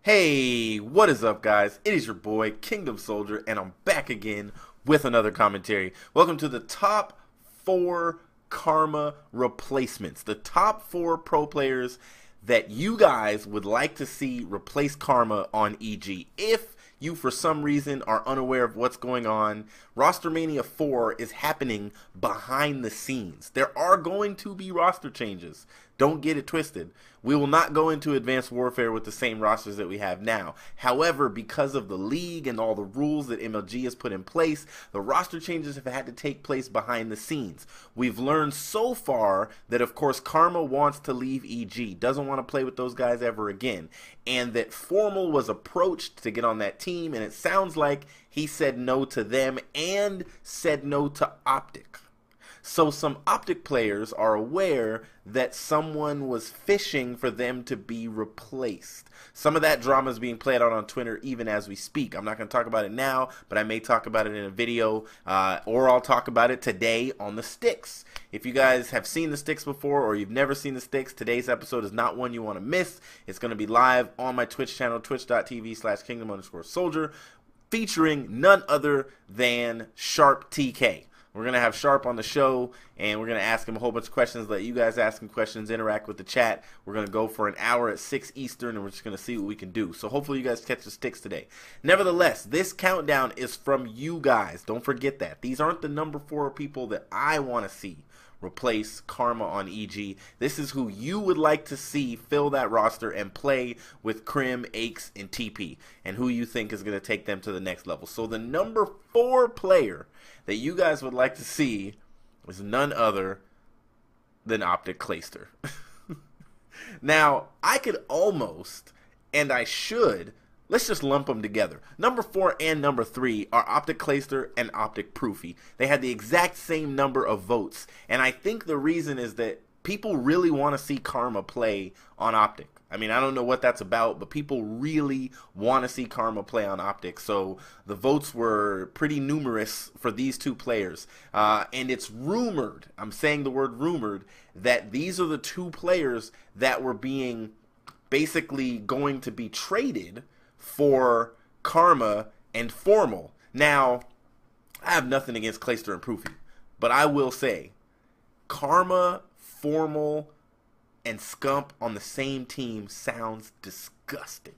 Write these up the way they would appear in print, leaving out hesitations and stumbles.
Hey, what is up, guys? It is your boy, Kingdom Soldier, and I'm back again with another commentary. Welcome to the top 4 Karma replacements. The top 4 pro players that you guys would like to see replace Karma on EG. If you, for some reason, are unaware of what's going on, Roster Mania 4 is happening behind the scenes. There are going to be roster changes. Don't get it twisted. We will not go into Advanced Warfare with the same rosters that we have now. However, because of the league and all the rules that MLG has put in place, the roster changes have had to take place behind the scenes. We've learned so far that, of course, Karma wants to leave EG, doesn't want to play with those guys ever again, and that Formal was approached to get on that team, and it sounds like he said no to them and said no to Optic. So some Optic players are aware that someone was fishing for them to be replaced. Some of that drama is being played out on Twitter even as we speak. I'm not going to talk about it now, but I may talk about it in a video, or I'll talk about it today on the sticks. If you guys have seen the sticks before or you've never seen the sticks, today's episode is not one you want to miss. It's going to be live on my Twitch channel, twitch.tv/kingdom_soldier, featuring none other than Sharp TK. We're going to have Sharp on the show, and we're going to ask him a whole bunch of questions, let you guys ask him questions, interact with the chat. We're going to go for an hour at 6 Eastern, and we're just going to see what we can do. So hopefully you guys catch the sticks today. Nevertheless, this countdown is from you guys. Don't forget that. These aren't the number 4 people that I want to see replace Karma on EG. This is who you would like to see fill that roster and play with Krim, Aches, and TP, and who you think is going to take them to the next level. So the number 4 player that you guys would like to see is none other than Optic Clayster. Now, I could almost, and I should, let's just lump them together. Number 4 and number 3 are Optic Clayster and Optic Proofy. They had the exact same number of votes, and I think the reason is that people really want to see Karma play on Optic. I mean, I don't know what that's about, but people really want to see Karma play on Optic. So the votes were pretty numerous for these 2 players. And it's rumored, I'm saying the word rumored, that these are the 2 players that were being basically going to be traded for Karma and Formal. Now, I have nothing against Clayster and Proofy, but I will say Karma, Formal, and Scump on the same team sounds disgusting.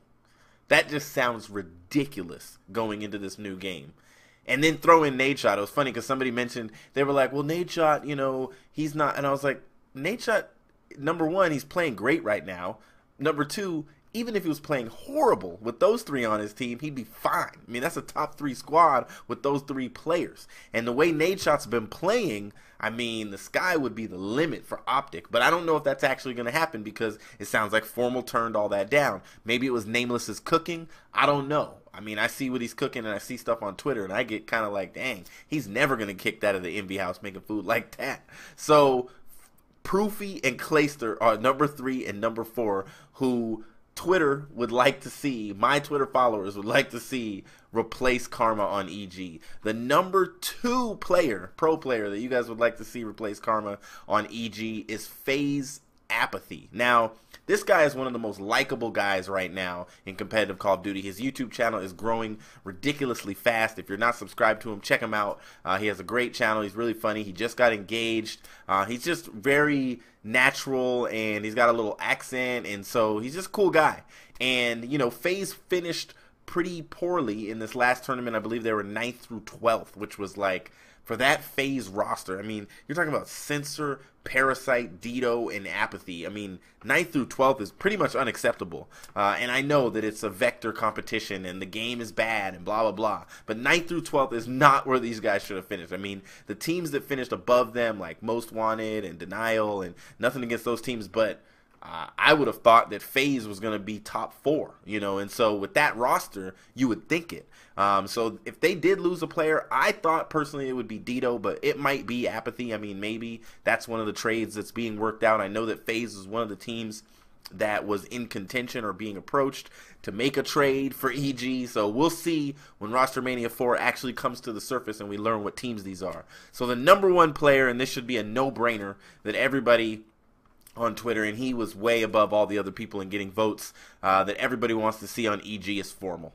That just sounds ridiculous going into this new game. And then throw in Nadeshot. It was funny because somebody mentioned, they were like, well, Nadeshot, you know, he's not. And I was like, Nadeshot, number 1, he's playing great right now. Number 2, even if he was playing horrible with those 3 on his team, he'd be fine. I mean, that's a top 3 squad with those 3 players. And the way Nadeshot's been playing, I mean, the sky would be the limit for Optic. But I don't know if that's actually going to happen because it sounds like Formal turned all that down. Maybe it was Nameless's cooking. I don't know. I mean, I see what he's cooking and I see stuff on Twitter and I get kind of like, dang, he's never going to kick that of the envy house making food like that. So Proofy and Clayster are number 3 and number 4 who Twitter would like to see, my Twitter followers would like to see replace Karma on EG. The number 2 player, pro player that you guys would like to see replace Karma on EG is FaZe Apathy. Now, this guy is one of the most likable guys right now in competitive Call of Duty. His YouTube channel is growing ridiculously fast. If you're not subscribed to him, check him out. He has a great channel. He's really funny. He just got engaged. He's just very natural, and he's got a little accent, and so he's just a cool guy. And, you know, FaZe finished pretty poorly in this last tournament. I believe they were 9th through 12th, which was like, for that FaZe roster, I mean, you're talking about Censor, Parasite, Dito, and Apathy. I mean, 9th through 12th is pretty much unacceptable. And I know that it's a vector competition and the game is bad and blah, blah, blah. But 9th through 12th is not where these guys should have finished. I mean, the teams that finished above them, like Most Wanted and Denial, and nothing against those teams, but I would have thought that FaZe was going to be top 4, you know, and so with that roster, you would think it. So if they did lose a player, I thought personally it would be Dito, but it might be Apathy. I mean, maybe that's one of the trades that's being worked out. I know that FaZe is one of the teams that was in contention or being approached to make a trade for EG. So we'll see when Roster Mania 4 actually comes to the surface and we learn what teams these are. So the number 1 player, and this should be a no-brainer that everybody on Twitter, and he was way above all the other people in getting votes that everybody wants to see on EG is Formal.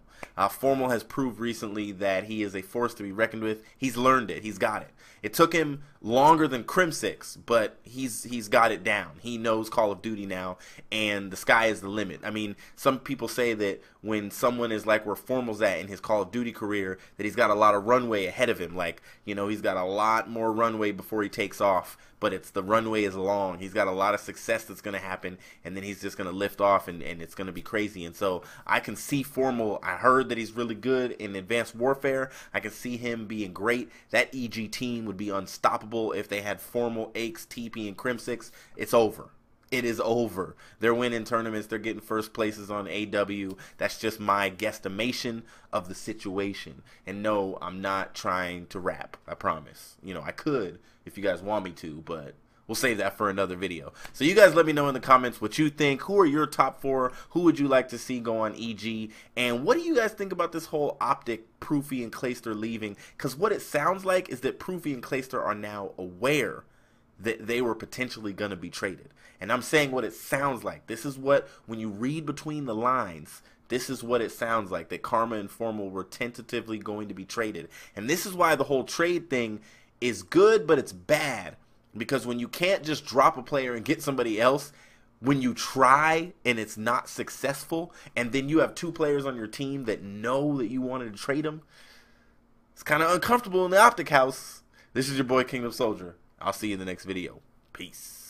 Formal has proved recently that he is a force to be reckoned with. He's learned it. He's got it. It took him longer than Crimsix, but he's got it down. He knows Call of Duty now, and the sky is the limit. I mean, some people say that when someone is like where Formal's at in his Call of Duty career, that he's got a lot of runway ahead of him. Like, you know, he's got a lot more runway before he takes off, but the runway is long. He's got a lot of success that's going to happen, and then he's just going to lift off, and it's going to be crazy. And so I can see Formal. I heard that he's really good in Advanced Warfare. I can see him being great. That EG team would be unstoppable if they had Formal, Aches, TP, and Crimsix. It's over. It is over. They're winning tournaments. They're getting first places on AW. That's just my guesstimation of the situation. And no, I'm not trying to rap. I promise. You know, I could if you guys want me to, but we'll save that for another video. So you guys let me know in the comments what you think. Who are your top 4? Who would you like to see go on EG? And what do you guys think about this whole Optic, Proofy, and Clayster leaving? Because what it sounds like is that Proofy and Clayster are now aware that they were potentially going to be traded. And I'm saying what it sounds like. This is what, when you read between the lines, this is what it sounds like, that Karma and Formal were tentatively going to be traded. And this is why the whole trade thing is good, but it's bad. Because when you can't just drop a player and get somebody else, when you try and it's not successful, and then you have 2 players on your team that know that you wanted to trade them, it's kind of uncomfortable in the Optic house. This is your boy Kingdom Soldier. I'll see you in the next video. Peace.